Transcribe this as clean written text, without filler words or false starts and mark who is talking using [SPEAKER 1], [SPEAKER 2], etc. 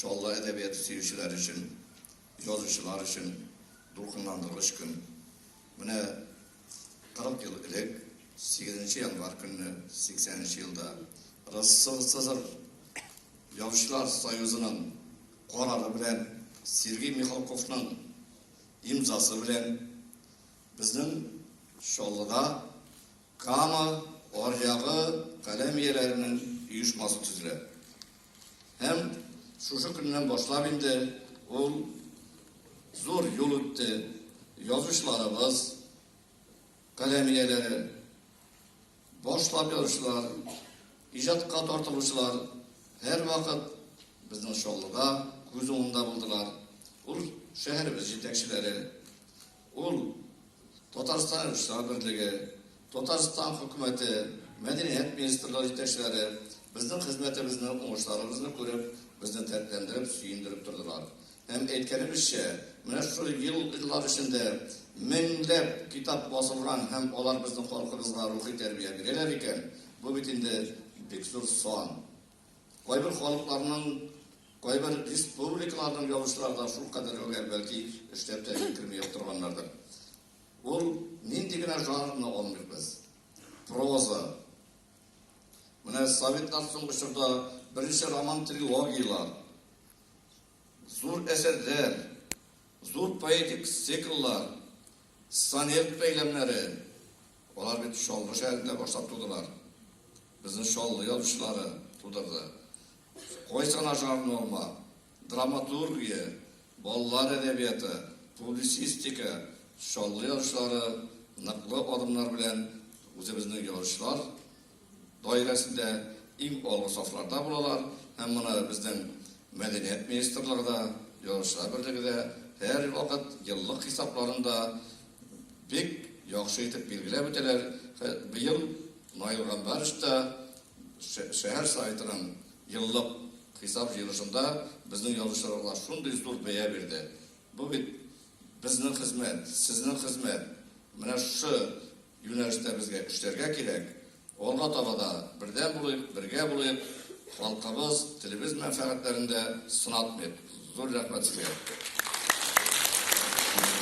[SPEAKER 1] Şolla edebiyat sevişiler için, yazışılar için dulkınlandırılış gün. Mine 40 yıl ilek 8. yanvar günü 80. yılda Rıssızır Yazışılar Soyuzu'nun kararı bilen Sergey Mikhalkov'un imzası bilen bizning Şollu'da Kama Oryağı kalemiyelerinin uyuşması tüzüle. Hem şu günden başlap indi ol zor yol ötdi. Yazışlarımız, kalemiyeleri, başlap yazışlar, icatqa tortılışlar her vakit bizning Şollu'da göz önünde buldular. Ol şehrimiz yetekçileri, ol Tataristan Ruslar Birligi, Tataristan hükümeti, Medeniyet Ministerleri yetekçileri bizning hizmetimizni, oңuşlarımızını görüp, bizni terklendirip, suyundurup durdular. Hem aytganimizcha, mana shu yıllar içinde minglab kitap basılgan hem olar bizning xalqimizga ruhiy tarbiya bereler ekan, bu bitinde pek zo'r son. Qaybir xalqlarning, qayber respublikalarning yazışlarda şu kadar özel belki işlep kirmeyip turganlardır. Ol nindigina janrını olmayız. Proza. Mana Sovetlar so'ng'ishida birinchi roman trilogiyalar, zo'r eserler, zo'r poetik sikllar, sonet peylemleri, olar bir Şollu şehrinde başlap turdilar. Bizning Şollu yazıçları tudurdi. Qo'ysana janrni olma, dramaturgiya, bolalar edebiyatı, publisistika, Şollu yazıçları naqli adımlar bilen o'zimizning yazıçlar doirasida eng olg'ir saflarda bo'lalar. Hem buni bizning Medeniyet Ministerligida, Yoshlar Birligida her vaqt yillik hisoblarında bek yaxshi etib belgilab o'tadilar. Bu yil Noilg'am barishda shahar saytining yillik hisob yig'ilishida bizning yozuvchilar shunday zo'r beya berdi. Bu bizning xizmat, sizning xizmat. Mana shu yo'nalishda bizga ishlarga kerak. Olga tabada birden bo'lib, birga bo'lib, xalqimiz, tilimiz manfaatlarında sınatmayıp. Zo'r rahmat sizga.